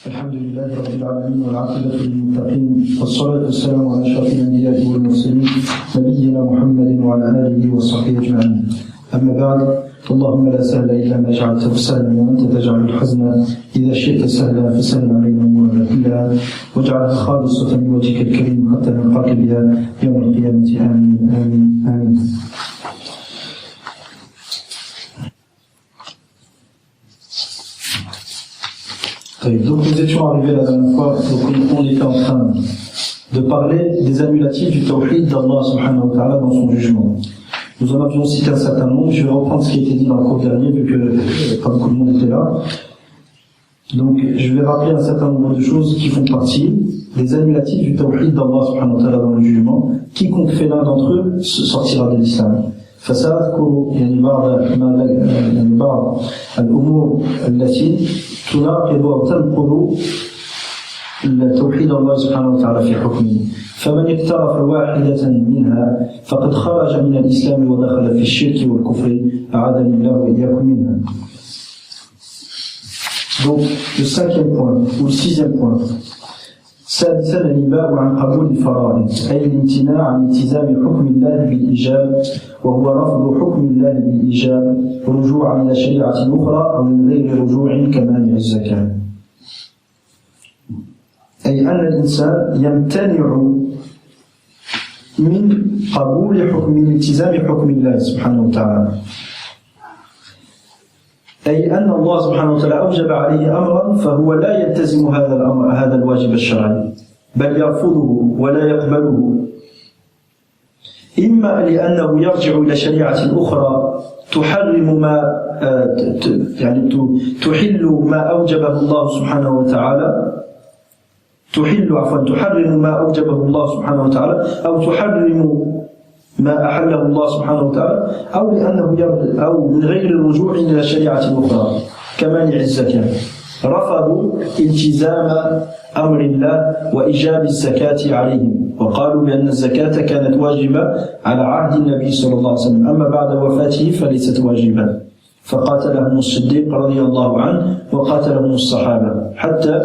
الحمد لله رب العالمين والعاقبة للمتقين والصلاة والسلام على أشرف الأنبياء والمرسلين نبينا محمد وعلى آله وصحبه أجمعين. أما بعد، اللهم لا سهل إلا ما جعلته سهلا وأنت تجعل الحزن إذا شئت سهلا فسهل علينا أمورنا كلها واجعلها خالصة لوجهك الكريم حتى نلقاك بها يوم القيامة. آمين آمين آمين. Donc nous étions arrivés la dernière fois, on était en train de parler des annulatifs du tawhid d'Allah subhanahu wa ta'ala dans son jugement. Nous en avions cité un certain nombre, je vais reprendre ce qui a été dit dans le cours dernier, vu que pas beaucoup de monde était là. Donc je vais rappeler un certain nombre de choses qui font partie des annulatifs du tawhid d'Allah subhanahu wa ta'ala dans le jugement. Quiconque fait l'un d'entre eux sortira de l'islam. فسأذكر بعض الأمور التي تناقض أو تنقض توحيد الله سبحانه وتعالى في حكمه. فمن اقترف واحدة منها فقد خرج من الإسلام ودخل في الشرك والكفر أعاذني الله وإياكم منها. Donc le cinquième point ou le sixième point. سادسا الإباء عن قبول الفرائض أي الامتناع عن التزام حكم الله بالإيجاب وهو رفض حكم الله بالإيجاب رجوعا إلى شريعة أخرى أو من غير رجوع كمانع الزكاة. أي أن الإنسان يمتنع من قبول حكم من التزام حكم الله سبحانه وتعالى. أي أن الله سبحانه وتعالى أوجب عليه أمرا فهو لا يلتزم هذا الأمر هذا الواجب الشرعي بل يرفضه ولا يقبله، إما لأنه يرجع إلى شريعة أخرى تحرم ما يعني تحل ما أوجبه الله سبحانه وتعالى تحرم ما أوجبه الله سبحانه وتعالى أو تحرم ما أحله الله سبحانه وتعالى أو من غير الرجوع إلى شريعة أخرى كمانع الزكاة. رفضوا التزام أمر الله وإيجاب الزكاة عليهم وقالوا بأن الزكاة كانت واجبة على عهد النبي صلى الله عليه وسلم أما بعد وفاته فليست واجبة، فقاتلهم الصديق رضي الله عنه وقاتلهم الصحابة حتى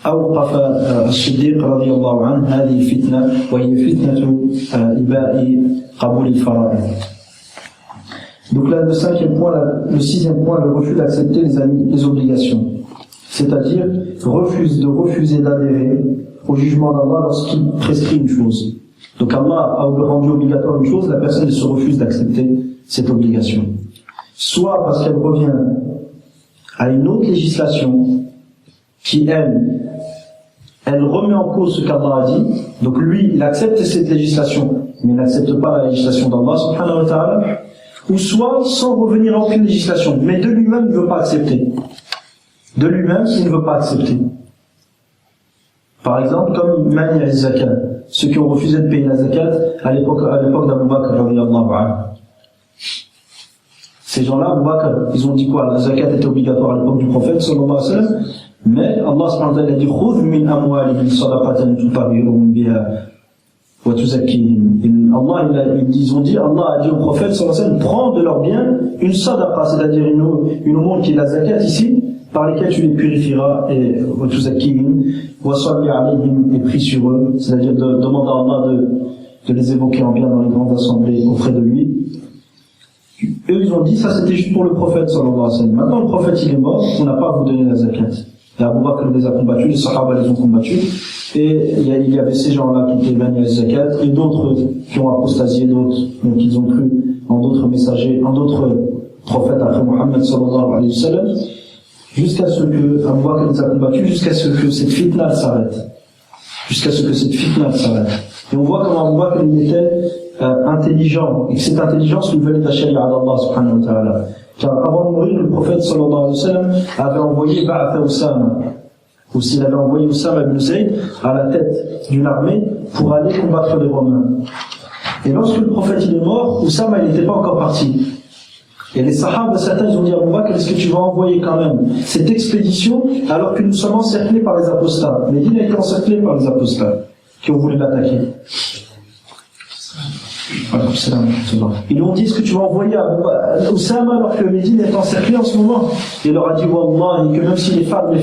أوقف الصديق رضي الله عنه هذه الفتنة وهي فتنة إباء قبول الفرائض. Donc là, le sixième point, le refus d'accepter les obligations. C'est-à-dire, refuser d'adhérer au jugement d'Allah lorsqu'il prescrit une chose. Donc Allah a rendu obligatoire une chose, la personne se refuse d'accepter cette obligation. Soit parce qu'elle revient à une autre législation qui, elle remet en cause ce qu'Allah a dit. Donc lui, il accepte cette législation, mais il n'accepte pas la législation d'Allah subhanahu wa ta'ala. Ou soit sans revenir à aucune législation, mais de lui-même il ne veut pas accepter. De lui-même il ne veut pas accepter. Par exemple, comme Mani al-Zakat, ceux qui ont refusé de payer la zakat à l'époque d'Abu Bakr radiyallahu anhu. Ces gens-là, Abu Bakr, ils ont dit quoi? La zakat était obligatoire à l'époque du prophète sallallahu alayhi wa sallam, mais Allah subhanahu wa ta'ala a dit khudh min amwalihim sadaqatan tutahhiruhum biha wa tuzakkihim. Allah a dit au prophète sallallahu alayhi wa sallam, prends de leurs biens une sadaqa, c'est-à-dire une aumône qui est la zakat ici, par lesquelles tu les purifieras, et wa tuzakkihim wa salli alayhim, et prie sur eux, c'est-à-dire demande à Allah de les évoquer en bien dans les grandes assemblées auprès de lui. Eux ils ont dit ça c'était juste pour le prophète sallallahu alayhi wa sallam. Maintenant le prophète il est mort, on n'a pas à vous donner la zakat. Et Abu Bakr les a combattus, les Sahaba les ont combattus, et il y avait ces gens-là qui étaient bannis à la zakat, et d'autres qui ont apostasié, d'autres, donc ils ont cru en d'autres messagers, en d'autres prophètes après Muhammad sallallahu alayhi wa sallam, jusqu'à ce que Abu Bakr les a combattus, jusqu'à ce que cette fitna s'arrête. Et on voit comment Abu Bakr il était intelligent, et que cette intelligence lui venait de la sharia d'Allah subhanahu wa ta'ala. Car avant de mourir, le prophète sallallahu alayhi wa sallam avait envoyé Ba'atha Usama, ou s'il avait envoyé Usama ibn Zayd à la tête d'une armée pour aller combattre les Romains. Et lorsque le prophète il est mort, Usama il n'était pas encore parti. Et les Sahaba, certains ils ont dit à Abu Bakr, est-ce que tu vas envoyer quand même cette expédition alors que nous sommes encerclés par les apostats? Médine a été encerclée par les apostats qui ont voulu l'attaquer. Ils lui ont dit, est-ce que tu vas envoyer Oussama alors que Médine est encerclée en ce moment? Il leur a dit, Wallah, que même si les femmes,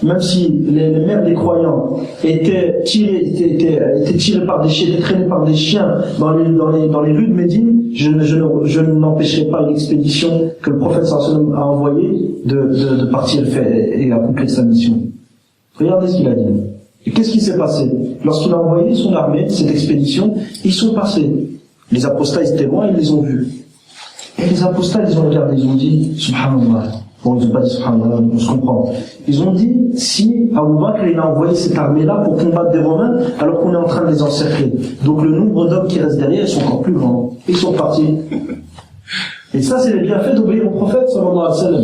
même si les mères des croyants étaient tirées par des chiens, traînées par des chiens dans les rues de Médine, je n'empêcherai pas une expédition que le prophète sallallahu alayhi wa sallam a envoyée de partir et accomplir sa mission. Regardez ce qu'il a dit. Et qu'est-ce qui s'est passé? Lorsqu'il a envoyé son armée, cette expédition, ils sont passés. Les apostats, ils étaient loin, ils les ont vus. Et les apostats, ils ont regardé, ils ont dit, Subhanallah. Bon, ils n'ont pas dit Subhanallah, on se comprend. Ils ont dit, si Abu Bakr, il a envoyé cette armée-là pour combattre des Romains, alors qu'on est en train de les encercler. Donc le nombre d'hommes qui restent derrière, ils sont encore plus grands. Ils sont partis. Et ça, c'est les bienfaits d'obéir au prophète, sallallahu alayhi wa sallam.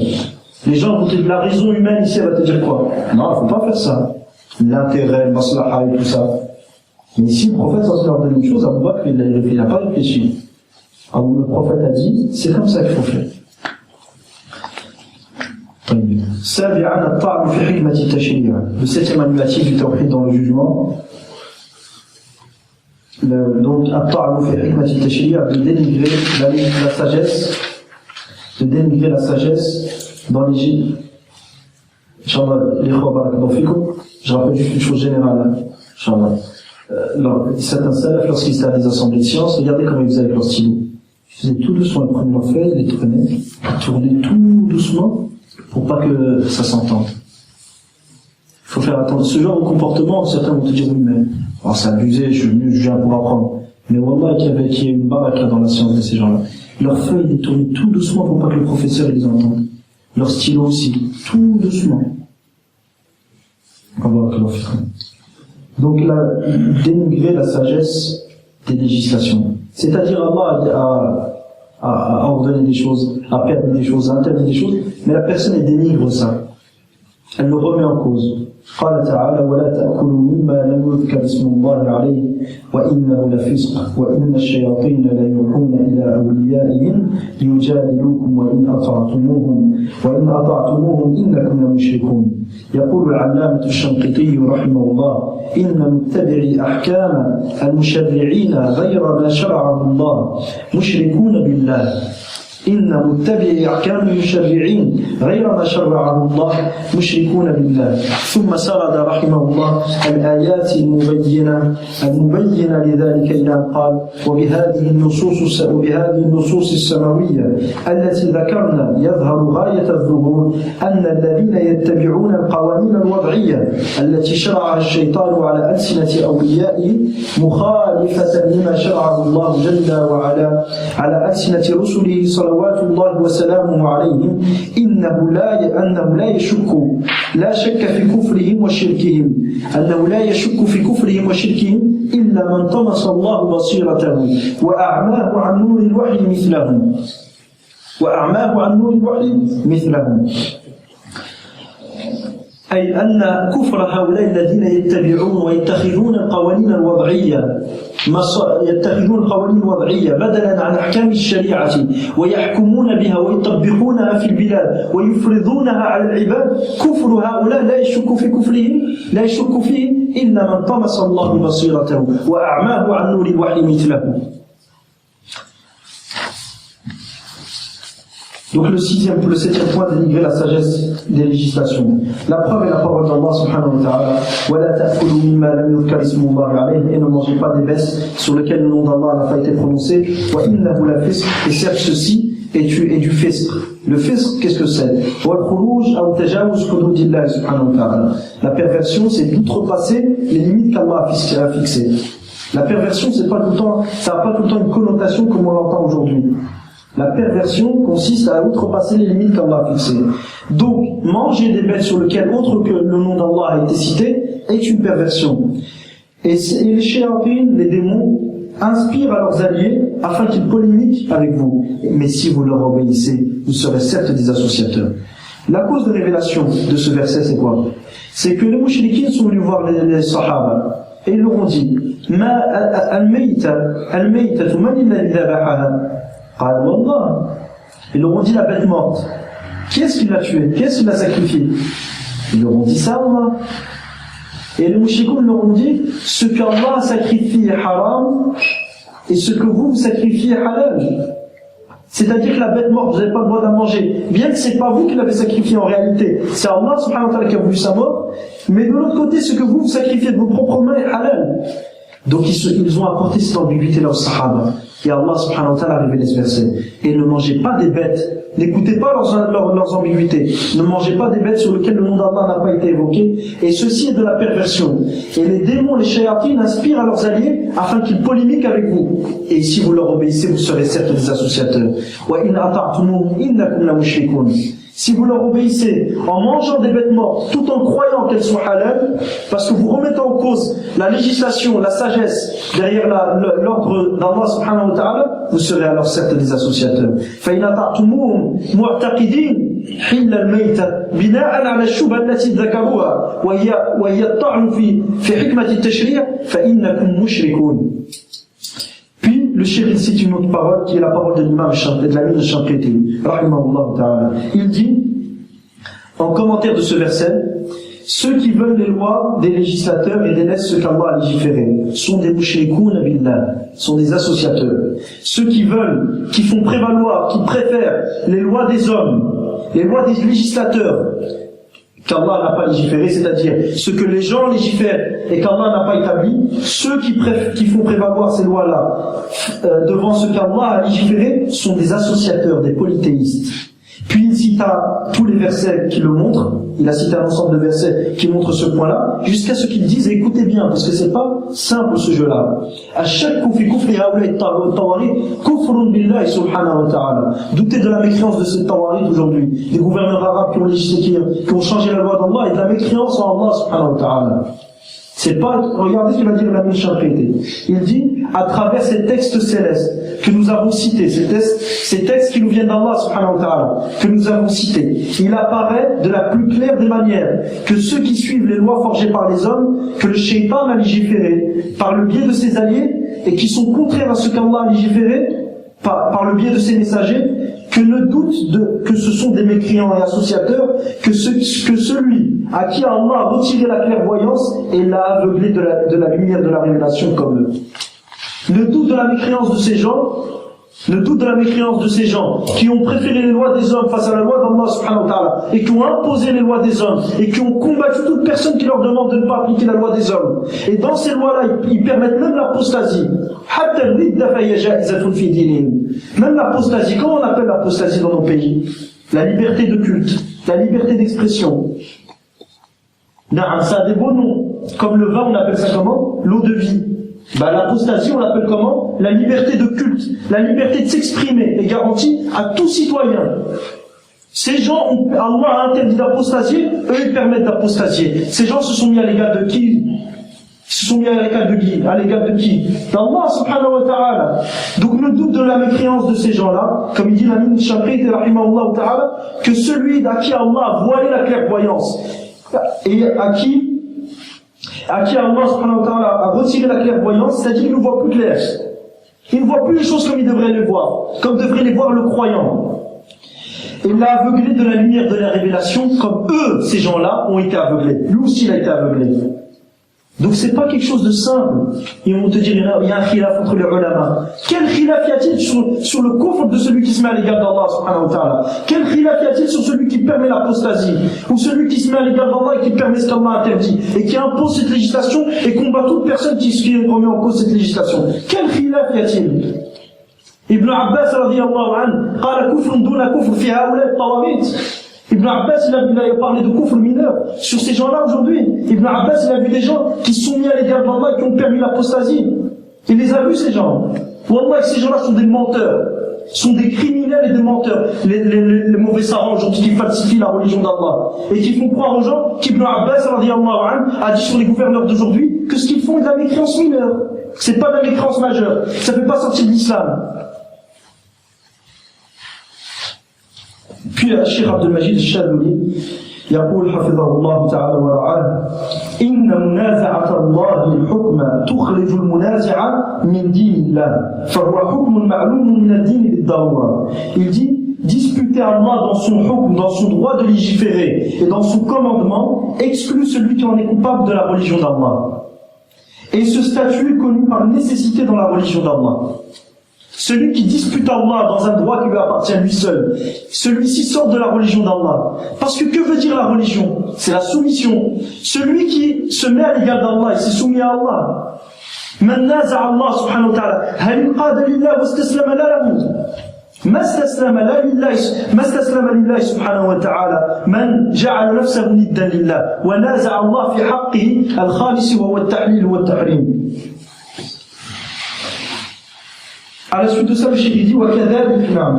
Les gens vont te dire, la raison humaine ici, elle va te dire quoi? Non, il ne faut pas faire ça. L'intérêt, le maslaha et tout ça. Mais ici, le prophète, ça leur donne une chose, Abu Bakr, il n'a pas réfléchi. Alors, le prophète a dit, c'est comme ça qu'il faut faire. Le septième animatif du tawhid dans le jugement. Donc, de dénigrer la sagesse, dans les Inch'Allah, je rappelle juste une chose générale, Inch'Allah. Certains salafs, lorsqu'ils étaient à des assemblées de sciences, regardez comment ils faisaient avec leur stylo. Ils faisaient tout doucement, ils prenaient leur feuille, ils les prenaient, ils tournaient tout doucement pour pas que ça s'entende. Il faut faire attention. Ce genre de comportement, certains vont te dire, oui, mais c'est abusé, je viens pour apprendre. Mais wallah, qu'il y ait une baraka dans la science de ces gens-là. Leurs feuilles, ils les tournaient tout doucement pour pas que le professeur les entende. Leur stylo aussi, tout doucement. Donc là, dénigrer la sagesse des législations. C'est-à-dire Allah a ordonné des choses, a permis des choses, a interdit des choses, mais la personne elle dénigre ça. Elle le remet en cause. قال تعالى ولا تأكلوا مما لم يذكر اسم الله عليه وإنه لفسق وإن الشياطين ليوحون إلى أوليائهم ليجادلوكم وإن أطعتموهم إنكم لمشركون. يقول العلامة الشنقيطي رحمه الله إن متبعي أحكام المشرعين غير ما شرعه الله مشركون بالله. إن متبعي أحكام المشرعين غير ما شرعه الله مشركون بالله. ثم سرد رحمه الله الآيات المبينة لذلك إلى أن قال وبهذه النصوص السماوية التي ذكرنا يظهر غاية الظهور أن الذين يتبعون القوانين الوضعية التي شرعها الشيطان على ألسنة أوليائه مخالفة لما شرعه الله جل وعلا على ألسنة رسله صلوات الله وسلامه عليهم أنه لا شك في كفرهم وشركهم إلا من طمس الله بصيرته وأعماه عن نور الوحي مثلهم أي أن كفر هؤلاء الذين يتبعون ويتخذون القوانين الوضعية بدلا عن أحكام الشريعة ويحكمون بها ويطبقونها في البلاد ويفرضونها على العباد كفر هؤلاء لا يشك فيه إلا من طمس الله بصيرته وأعماه عن نور الوحي مثله. Donc le septième point, dénigrer la sagesse des législations. La preuve est la parole d'Allah subhanahu wa ta'ala. وَلَا تَأْكُلُوا مِمَّا لَمْ يُذْكَرِ اسْمُ اللَّهِ عَلَيْهِ. Et ne mangez pas des bestes sur lesquelles le nom d'Allah n'a pas été prononcé. وَإِنَّهُ لَفِسْقٌ. Et certes ceci est du fisq. Le fisq, qu'est-ce que c'est? وَالْخُرُوجُ أَوْ تَجَاوُزُ حُدُودِ اللَّهِ subhanahu wa ta'ala. La perversion, c'est d'outrepasser les limites qu'Allah a fixées. La perversion, ça n'a pas tout le temps une connotation comme on l'entend aujourd'hui. La perversion consiste à outrepasser les limites qu'Allah a fixées. Donc, manger des bêtes sur lesquelles autre que le nom d'Allah a été cité est une perversion. Et les shayatines, les démons, inspirent à leurs alliés afin qu'ils polémiquent avec vous. Mais si vous leur obéissez, vous serez certes des associateurs. La cause de révélation de ce verset, c'est quoi? C'est que les mouchriquins sont venus voir les sahaba et ils leur ont dit Ma al-mayta man alladhi dhabahaha. Ils leur ont dit la bête morte. Qui est-ce qui l'a tuée? Qui est-ce qui l'a sacrifiée? Ils leur ont dit ça, Allah. Et les mouchikoun leur ont dit ce qu'Allah a sacrifié est haram et ce que vous sacrifiez halal. C'est-à-dire que la bête morte, vous n'avez pas le droit de la manger. Bien que c'est pas vous qui l'avez sacrifié en réalité. C'est Allah subhanahu wa ta'ala qui a voulu sa mort. Mais de l'autre côté, ce que vous sacrifiez de vos propres mains est halal. Donc ils ont apporté cette ambiguïté-là aux Sahaba. Et Allah subhanahu wa ta'ala a révélé ce verset. Et ne mangez pas des bêtes. N'écoutez pas leurs ambiguïtés. Ne mangez pas des bêtes sur lesquelles le nom d'Allah n'a pas été évoqué. Et ceci est de la perversion. Et les démons, les shayatines inspirent à leurs alliés afin qu'ils polémiquent avec vous. Et si vous leur obéissez, vous serez certes des associateurs. Si vous leur obéissez en mangeant des bêtes mortes tout en croyant qu'elles sont halal, parce que vous remettez en cause la législation, la sagesse derrière l'ordre d'Allah subhanahu wa ta'ala, vous serez alors certes des associateurs. فَإِنْ أَطَعْتُمُوهُمْ مُعْتَقِدِينَ حِلَّ الْمَيْتَ بِنَاءً عَلَى الشُّبْهَةِ التي ذكروها وهي الطعن في حكمة التشريع فإنكم مشركون. Puis, le cheikh cite une autre parole qui est la parole de l'imam de l'ami de Shanqiti, rahimahullah ta'ala. Il dit, en commentaire de ce verset, ceux qui veulent les lois des législateurs et délaissent ce qu'Allah a légiféré sont des mushrikoun billah, sont des associateurs. Ceux qui veulent, qui font prévaloir, qui préfèrent les lois des hommes, les lois des législateurs, qu'Allah n'a pas légiféré, c'est-à-dire ce que les gens légifèrent et qu'Allah n'a pas établi, ceux qui font prévaloir ces lois-là devant ce qu'Allah a légiféré sont des associateurs, des polythéistes. Puis il cita tous les versets qui le montrent, il a cité un ensemble de versets qui montrent ce point-là, jusqu'à ce qu'ils disent, et écoutez bien, parce que c'est pas simple ce jeu-là. À chaque kufri haoulay tawarid, kufrun billahi subhanahu wa ta'ala. Doutez de la mécréance de ce tawarid aujourd'hui, des gouverneurs arabes qui ont législé, qui ont changé la loi d'Allah, et de la mécréance en Allah subhanahu wa ta'ala. C'est pas, regardez ce qu'il va dire l'ami Shanqiti. Il dit, à travers ces textes célestes que nous avons cités, ces textes qui nous viennent d'Allah subhanahu wa ta'ala, que nous avons cités, il apparaît de la plus claire des manières que ceux qui suivent les lois forgées par les hommes, que le shaitan a légiféré par le biais de ses alliés, et qui sont contraires à ce qu'Allah a légiféré par le biais de ses messagers, que ne doute que ce sont des mécréants et associateurs, que celui à qui Allah a retiré la clairvoyance et l'a aveuglé de la lumière de la révélation comme eux. Ne doute de la mécréance de ces gens, qui ont préféré les lois des hommes face à la loi d'Allah subhanahu wa ta'ala, et qui ont imposé les lois des hommes, et qui ont combattu toute personne qui leur demande de ne pas appliquer la loi des hommes. Et dans ces lois-là, ils permettent même l'apostasie. Même l'apostasie, comment on appelle l'apostasie dans nos pays? La liberté de culte, la liberté d'expression. Ça a des beaux noms. Comme le vin, on appelle ça comment? L'eau de vie. L'apostasie, on l'appelle comment? La liberté de culte, la liberté de s'exprimer est garantie à tout citoyen. Ces gens, Allah a interdit d'apostasier, eux ils permettent d'apostasier. Ces gens se sont mis à l'égal de qui? Ils se sont mis à l'égal de qui? D'Allah subhanahu wa ta'ala. Donc ne doute de la mécréance de ces gens-là, comme il dit l'ami de Shanqiti rahimahullah ta'ala, que celui à qui Allah a voilé la clairvoyance, et à qui Allah subhanahu wa ta'ala a retiré la clairvoyance, c'est-à-dire qu'il ne voit plus clair. Il ne voit plus les choses comme il devrait les voir, comme devrait les voir le croyant. Et il l'a aveuglé de la lumière de la révélation, comme eux, ces gens-là, ont été aveuglés. Lui aussi, il a été aveuglé. Donc c'est pas quelque chose de simple. Ils vont te dire, il y a un khilaf entre les ulama. Quel khilaf y a-t-il sur le kufr de celui qui se met à l'égard d'Allah subhanahu wa ta'ala? Quel khilaf y a-t-il sur celui qui permet l'apostasie? Ou celui qui se met à l'égard d'Allah et qui permet ce qu'Allah interdit? Et qui impose cette législation et combat toute personne qui remet en cause cette législation? Quel khilaf y a-t-il? Ibn Abbas radiyallahu anhu, qala kufrun duna kufr fi haoulay tawamit. Ibn Abbas, il a parlé de kufr mineur sur ces gens-là aujourd'hui. Ibn Abbas, il a vu des gens qui se sont mis à l'égard d'Allah et qui ont permis l'apostasie. Il les a vus, ces gens. Wallah, ces gens-là sont des menteurs, sont des criminels et des menteurs. Les mauvais savants aujourd'hui qui falsifient la religion d'Allah et qui font croire aux gens qu'Ibn Abbas a dit sur les gouverneurs d'aujourd'hui que ce qu'ils font est de la mécréance mineure. C'est pas de la mécréance majeure. Ça ne fait pas sortir de l'islam. Puis Cheikh Abdel Majid al-Shadouli يقول حفظه الله تعالى ورعاه إن منازعة الله الحكم تخرج المنازع من دين الله فهو حكم معلوم من الدين بالضرورة. Il dit disputer Allah dans son hukm, dans son droit de légiférer et dans son commandement exclut celui qui en est coupable de la religion d'Allah. Et ce statut est connu par nécessité dans la religion d'Allah. Celui qui dispute Allah dans un droit qui lui appartient à lui seul, celui-ci sort de la religion d'Allah. Parce que veut dire la religion? C'est la soumission. Celui qui se met à l'égal d'Allah, il s'est soumis à Allah. من نازع الله سبحانه وتعالى هل انقاد لله واستسلم له ما استسلم لله سبحانه وتعالى من جعل نفسه ندا لله ونازع الله في حقه الخالص وهو التحليل والتحريم. À la suite de ça, le cheikh dit وكذلك نعم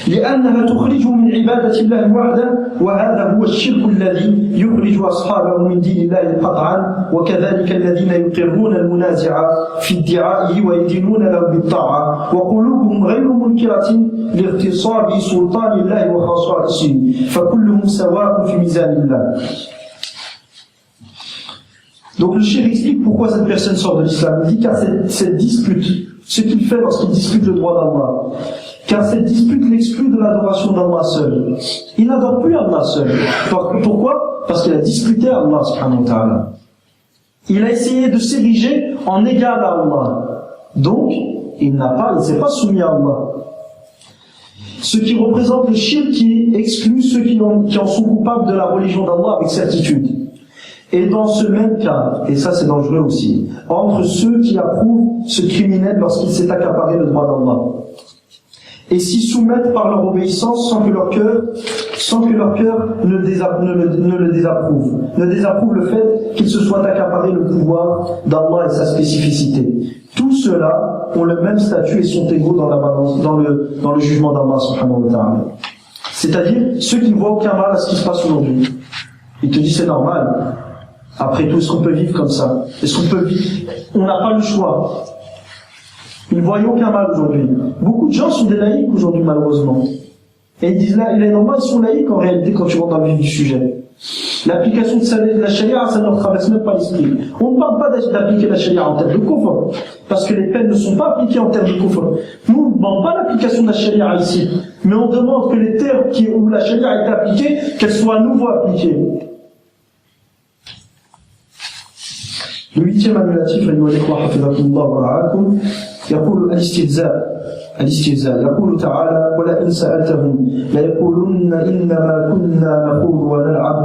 لأنها تخرجه من عبادة الله وحده وهذا هو الشرك الذي يخرج أصحابه من دين الله قطعا وكذلك الذين يقرون المنازع في ادعائه ويدينون له بالطاعة وقلوبهم غير منكرة لاغتصاب سلطان الله وخصائصه فكلهم سواء في ميزان الله. Donc le cheikh explique pourquoi cette personne sort de l'islam. Il dit car cette dispute, ce qu'il fait lorsqu'il dispute le droit d'Allah, car cette dispute l'exclut de l'adoration d'Allah seul. Il n'adore plus Allah seul. Pourquoi? Parce qu'il a disputé Allah subhanahu wa ta'ala. Il a essayé de s'ériger en égal à Allah. Donc, il ne s'est pas soumis à Allah. Ce qui représente le shirk qui exclut ceux qui en sont coupables de la religion d'Allah avec certitude. Et dans ce même cas, et ça c'est dangereux aussi, entre ceux qui approuvent ce criminel lorsqu'il s'est accaparé le droit d'Allah, et s'y soumettent par leur obéissance sans que leur cœur ne le désapprouve le fait qu'il se soit accaparé le pouvoir d'Allah et sa spécificité. Tous ceux-là ont le même statut et sont égaux dans la balance, dans le jugement d'Allah subhanahu wa ta'ala. C'est-à-dire ceux qui ne voient aucun mal à ce qui se passe aujourd'hui. Ils te disent c'est normal. Après tout, est-ce qu'on peut vivre comme ça? Est-ce qu'on peut vivre? On n'a pas le choix. Ils ne voient aucun mal aujourd'hui. Beaucoup de gens sont des laïcs aujourd'hui, malheureusement. Et ils disent là, il est normal, ils sont laïcs en réalité quand tu rentres dans le vif du sujet. L'application de la charia, ça ne leur traverse même pas l'esprit. On ne parle pas d'appliquer la charia en termes de kufr, parce que les peines ne sont pas appliquées en termes de kufr. Nous, on ne demande pas l'application de la charia ici, mais on demande que les termes où la charia a été appliquée, qu'elle soit à nouveau appliquée. Le 8e annulatif, يقول الاستهزاء يقول تعالى ولئن سألتهم ليقولن إنما كنا نخوض ونلعب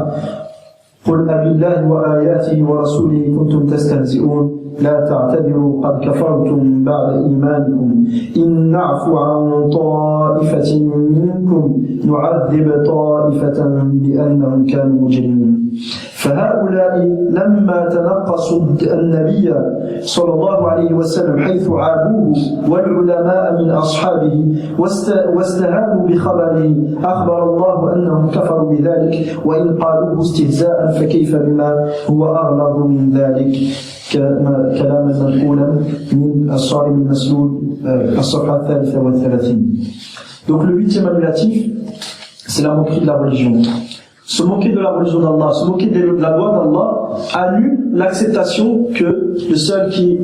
قل أبالله وآياته ورسوله كنتم تستهزئون لا تعتذروا قد كفرتم بعد إيمانكم إن نعفو عن طائفة منكم نعذب طائفة بأنهم كانوا مجرمين. فهؤلاء لما تنقصوا النبي صلى الله عليه وسلم حيث عابوه والعلماء من أصحابه واستهانوا بخبره أخبر الله أنهم كفروا بذلك وإن قالوه استهزاء فكيف بما هو أغلظ من ذلك كلاما منقولا من الصارم المسلول الصفحة 33. Donc le 8e annulatif, c'est la moquerie de la religion. Se moquer de la religion d'Allah, se moquer de la loi d'Allah, annule l'acceptation que le seul qui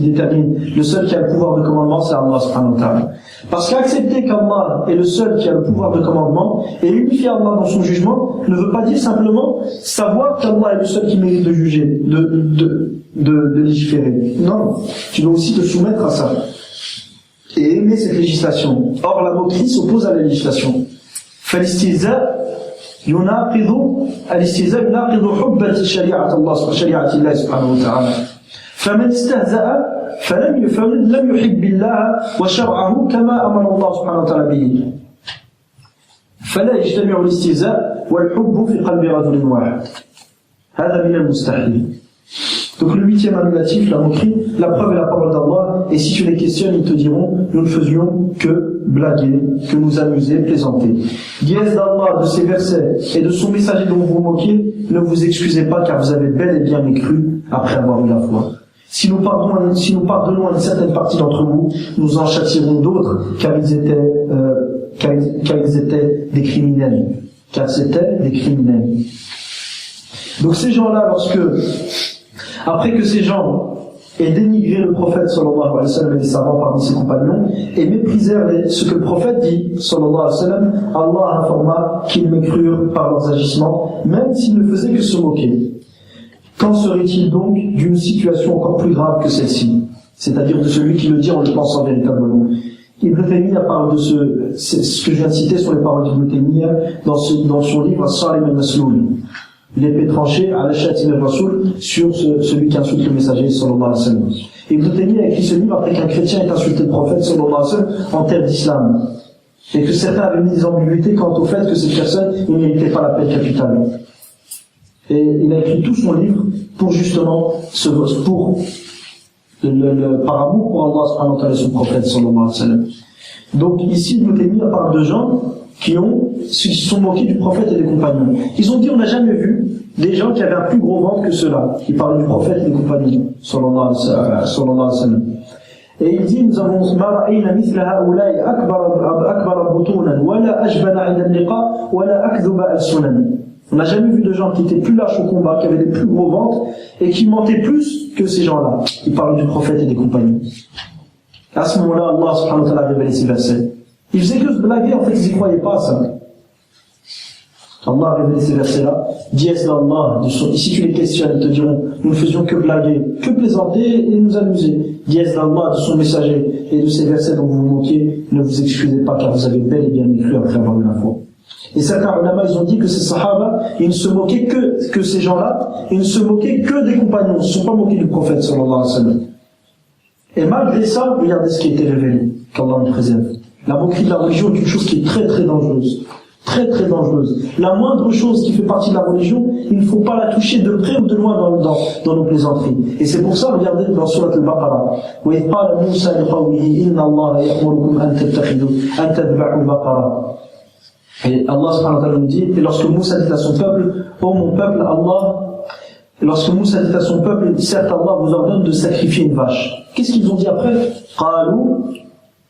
détermine, le seul qui a le pouvoir de commandement, c'est Allah subhanahu wa ta'ala. Parce qu'accepter qu'Allah est le seul qui a le pouvoir de commandement et unifier Allah dans son jugement ne veut pas dire simplement savoir qu'Allah est le seul qui mérite de juger, de légiférer. Non, tu dois aussi te soumettre à ça et aimer cette législation. Or la moquerie s'oppose à la législation. الاستهزاء يناقض حب شريعة الله سبحانه وتعالى فمن استهزأ لم يحب الله وشرعه كما أمر الله سبحانه وتعالى به فلا يجتمع الاستهزاء والحب في قلب رجل واحد هذا من المستحيل. Donc le 8e annulatif, la moquerie, la preuve est la parole d'Allah, et si tu les questionnes, ils te diront, nous ne faisions que blaguer, que nous amuser, plaisanter. Dièse d'Allah, de ses versets et de son messager dont vous vous moquez, ne vous excusez pas car vous avez bel et bien mécru après avoir eu la foi. Si nous pardonnons à une certaine partie d'entre vous, nous en châtierons d'autres car ils étaient des criminels. Car c'était des criminels. Donc ces gens-là, après que ces gens aient dénigré le prophète sallallahu alayhi wa sallam et les savants parmi ses compagnons et méprisèrent ce que le prophète dit sallallahu alayhi wa sallam, Allah informa qu'ils mécrurent par leurs agissements, même s'ils ne faisaient que se moquer. Qu'en serait-il donc d'une situation encore plus grave que celle-ci? C'est-à-dire de celui qui le dit en le pensant véritablement. Ibn Taymiyyah parle de ce que je viens de citer sont les paroles d'Ibn Taymiyyah dans son livre As-Salim al-Masloul, l'épée tranchée à la Shatim al-Rasoul, sur celui qui insulte le messager sallallahu alayhi wa sallam. Ibn Taymiyyah a écrit ce livre après qu'un chrétien ait insulté le prophète sallallahu alayhi wa sallam en terre d'islam, et que certains avaient mis des ambiguïtés quant au fait que cette personne ne méritait pas la peine capitale. Et il a écrit tout son livre pour justement par amour pour Allah subhanahu wa ta'ala et son prophète sallallahu alayhi wa sallam. Donc ici Ibn Taymiyyah parle de gens qui se sont moqués du prophète et des compagnons. Ils ont dit on n'a jamais vu des gens qui avaient un plus gros ventre que ceux-là. Ils parlent du prophète et des compagnons sallallahu alayhi wa sallam. Et il dit, nous avons ma ra'ayna mithla ha'ula'i akbar butunan wa la ajbana 'inda al-liqa wa la akdhuba al-sunan. On n'a jamais vu de gens qui étaient plus lâches au combat, qui avaient des plus gros ventres et qui mentaient plus que ces gens-là. Il parle du prophète et des compagnons. À ce moment-là, Allah subhanahu wa ta'ala a révélé ces versets. Ils faisaient que se blaguer, en fait, ils n'y croyaient pas à ça. Allah a révélé ces versets-là. Diès d'Allah, si tu les questionnes, ils te diront, nous ne faisions que blaguer, que plaisanter et nous amuser. Diès d'Allah, de son messager et de ces versets dont vous vous moquez, ne vous excusez pas car vous avez bel et bien cru après avoir eu la foi. Et certains ulama, ils ont dit que ces sahaba, ils ne se moquaient que ces gens-là, ils ne se moquaient que des compagnons, ils ne se sont pas moqués du prophète sallallahu alayhi wa sallam. Et malgré ça, regardez ce qui a été révélé, qu'Allah nous préserve. La moquerie de la religion est une chose qui est très très dangereuse. Très très dangereuse. La moindre chose qui fait partie de la religion, il ne faut pas la toucher de près ou de loin dans nos plaisanteries. Et c'est pour ça, regardez dans Surat al-Baqarah. وَإِذْ قَالَ مُوسَى لِقَوْمِهِ إِنَّ اللَّهَ يَأْمُرُكُمْ أَن تَذْبَحُوا بَقَرَةً. Et Allah subhanahu wa ta'ala nous dit, et lorsque Moussa dit à son peuple, ô mon peuple, lorsque Moussa dit à son peuple, certes Allah vous ordonne de sacrifier une vache. Qu'est-ce qu'ils ont dit après? قَالُوا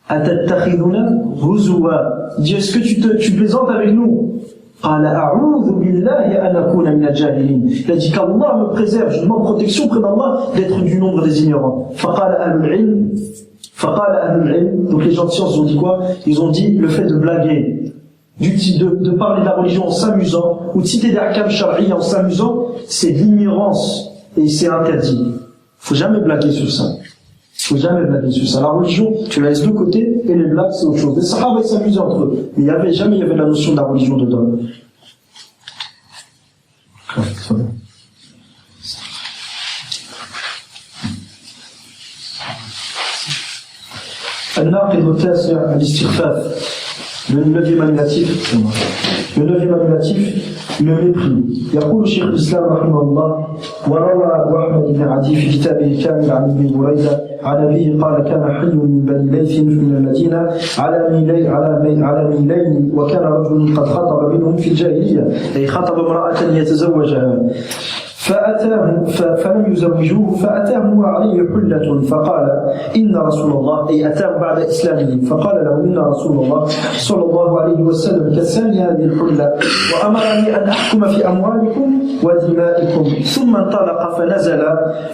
أَتَتَّخِذُنَا هُزُوًا. Dis, est-ce que tu plaisantes avec nous? قَالَ أَعُوذُ بِاللَّهِ أَنْ أَكُونَ مِنَ الْجَاهِلِينَ. Il a dit qu'Allah me préserve, je demande protection près d'Allah d'être du nombre des ignorants. فَقَالَ أَهْلُ الْعِلْمِ. Donc les gens de science ont dit quoi? Ils ont dit le fait de blaguer, de parler de la religion en s'amusant, ou de citer des hakam shar'i en s'amusant, c'est de l'ignorance et c'est interdit. Faut jamais blaguer sur ça. Faut jamais blaguer sur ça. La religion, tu la laisses de côté et les blagues c'est autre chose. Les sahaba ils s'amusaient entre eux, mais jamais il y avait la notion de la religion dedans. الناقض التاسع الاستخفاف. Le neuvième annulatif, le mépris. يقول شيخ الإسلام رحمه الله وروى أبو أحمد بن عدي في كتابه الكامل عن ابن بريدة عن أبيه قال كان حي من بني ليث من المدينة على ميلين وكان رجل قد خطب منهم في الجاهلية أي خطب امرأة يتزوجها فلم يزوجوه فأتاه وعليه حلة فقال إن رسول الله أي أتاه بعد إسلامه فقال له إن رسول الله صلى الله عليه وسلم كساني هذه الحلة وأمرني أن أحكم في أموالكم ودمائكم ثم انطلق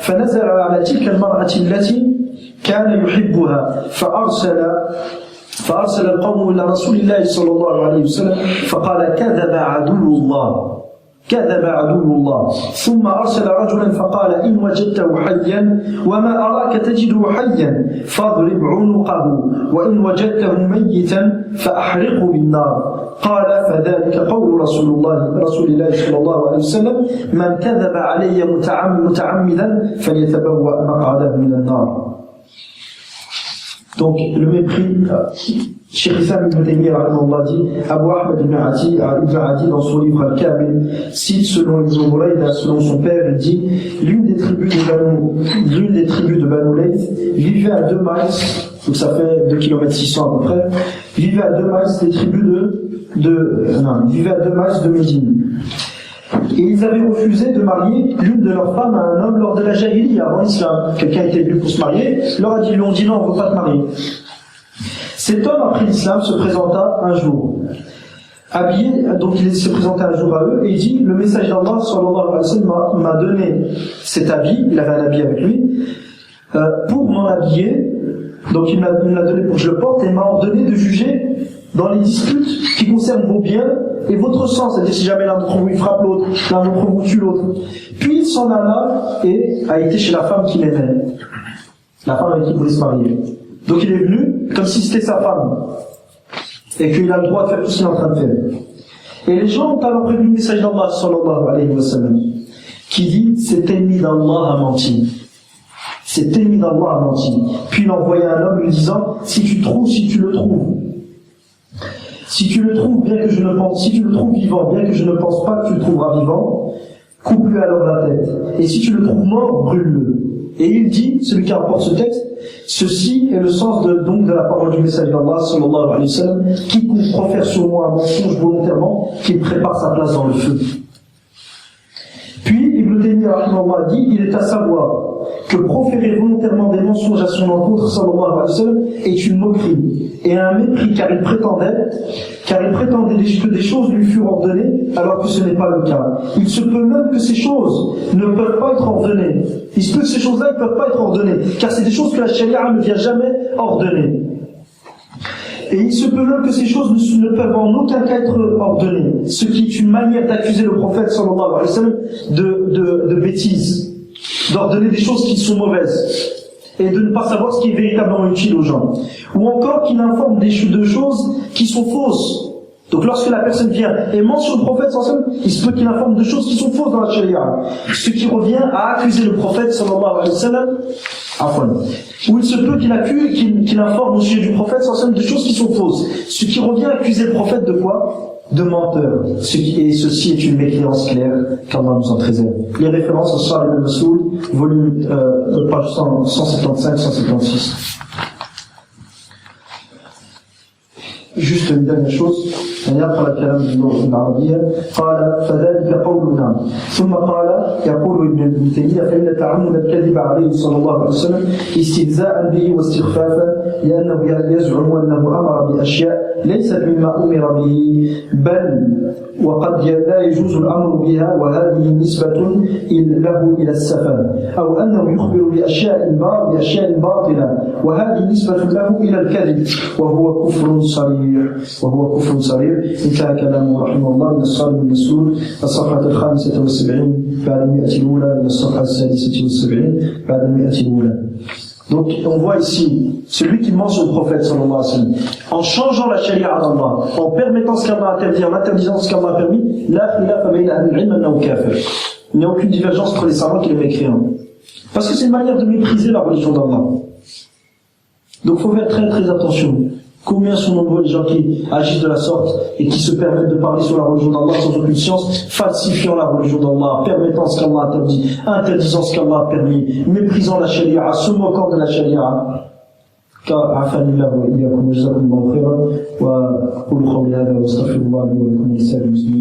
فنزل على تلك المرأة التي كان يحبها فأرسل القوم إلى رسول الله صلى الله عليه وسلم فقال كذب عدو الله ثم أرسل رجلا فقال إن وجدته حيا وما أراك تجده حيا فاضرب عنقه وإن وجدته ميتا فأحرقه بالنار قال فذلك قول رسول الله صلى الله عليه وسلم من كذب علي متعمدا فليتبوأ مقعده من النار. Donc le mépris, Cheikh Islam ibn Taymiyyah dit, Abu Ahmad ibn Adi dans son livre Al-Kamil cite selon Ibn Burayda, selon son père, il dit l'une des tribus de Banu Layth vivait à 2 miles, donc ça fait 2 km 600 à peu près, vivait à 2 miles des tribus vivait à 2 miles de Médine. Et ils avaient refusé de marier l'une de leurs femmes à un homme lors de la jahiliya avant l'islam. Quelqu'un était venu pour se marier, ils lui ont dit non, on ne veut pas te marier. Cet homme, après l'islam, se présenta un jour. Habillé, donc il s'est présenté un jour à eux et il dit, le messager d'Allah sallallahu alayhi wa sallam m'a donné cet habit, il avait un habit avec lui, pour m'en habiller, donc il me l'a donné pour que je le porte et m'a ordonné de juger dans les disputes qui qui concerne vos biens et votre sang, c'est-à-dire si jamais l'un d'entre vous il frappe l'autre, l'un d'entre vous tue l'autre. Puis il s'en alla et a été chez la femme qu'il aimait, la femme avec qui il voulait se marier. Donc il est venu comme si c'était sa femme et qu'il a le droit de faire tout ce qu'il est en train de faire. Et les gens ont alors prévenu le message d'Allah sallallahu alayhi wa sallam qui dit cet ennemi d'Allah a menti. Cet ennemi d'Allah a menti. Puis il a envoyé un homme lui disant si tu le trouves, si tu le trouves bien que je ne pense, si tu le trouves vivant, bien que je ne pense pas que tu le trouveras vivant, coupe-lui alors la tête. Et si tu le trouves mort, brûle-le. Et il dit, celui qui rapporte ce texte, ceci est le sens donc de la parole du message d'Allah sallallahu alayhi wa sallam, quiconque profère sur moi un mensonge volontairement, qu'il prépare sa place dans le feu. Puis Ibn Taymiyyah rahimahullah dit, il est à savoir que proférer volontairement des mensonges à son encontre sallallahu alayhi wa sallam est une moquerie et un mépris car il prétendait que des choses lui furent ordonnées alors que ce n'est pas le cas. Il se peut même que ces choses ne peuvent pas être ordonnées. Il se peut que ces choses-là ne peuvent pas être ordonnées car c'est des choses que la charia ne vient jamais ordonner. Et il se peut même que ces choses ne peuvent en aucun cas être ordonnées, ce qui est une manière d'accuser le prophète sallallahu alayhi wa sallam de bêtises, d'ordonner des choses qui sont mauvaises et de ne pas savoir ce qui est véritablement utile aux gens, ou encore qu'il informe de choses qui sont fausses. Donc lorsque la personne vient et mentionne le prophète sallallahu alayhi wa sallam, il se peut qu'il informe de choses qui sont fausses dans la charia, ce qui revient à accuser le prophète sallallahu alayhi wa sallam, ou il se peut qu'il informe au sujet du prophète sallallahu alayhi wa sallam de choses qui sont fausses, ce qui revient à accuser le prophète de quoi? De menteur. Et ceci est une mécréance claire qu'Allah nous en préserve. Les références au Sahih al-Masoul, volume page 155-156. Juste une dernière chose, أن يقرأ الكلام باللغة العربية. قال فذلك قولنا ثم قال يقول ابن تيمية فإن تعمد الكذب عليه صلى الله عليه وسلم استهزاء به واستخفافا لأنه يزعم أنه أمر بأشياء ليست مما أمر به بل وقد لا يجوز الأمر بها وهذه نسبة له إلى السفه أو أنه يخبر بأشياء باطلة وهذه نسبة له إلى الكذب وهو كفر صريح. انتهى كلامه رحمه الله من الصارم المسلول الصفحة 75 بعد 100 الأولى إلى الصفحة 76 بعد 100 الأولى. Donc on voit ici celui qui ment sur le prophète sallallahu alayhi wa sallam en changeant la charia d'Allah, en permettant ce qu'Allah a interdit, en interdisant ce qu'Allah a permis, la khilafa bayna al-ilm annahu kafir. Il n'y a aucune divergence entre les savants et les mécréants. Parce que c'est une manière de mépriser la religion d'Allah. Donc il faut faire très très attention. Combien sont nombreux les gens qui agissent de la sorte et qui se permettent de parler sur la religion d'Allah sans aucune science, falsifiant la religion d'Allah, permettant ce qu'Allah a interdit, interdisant ce qu'Allah a permis, méprisant la charia, se moquant de la charia. عافاني الله وإياكم وجزاكم الله خيرا وأقول قولي هذا وأستغفر الله لي ولكم ولسائر المسلمين.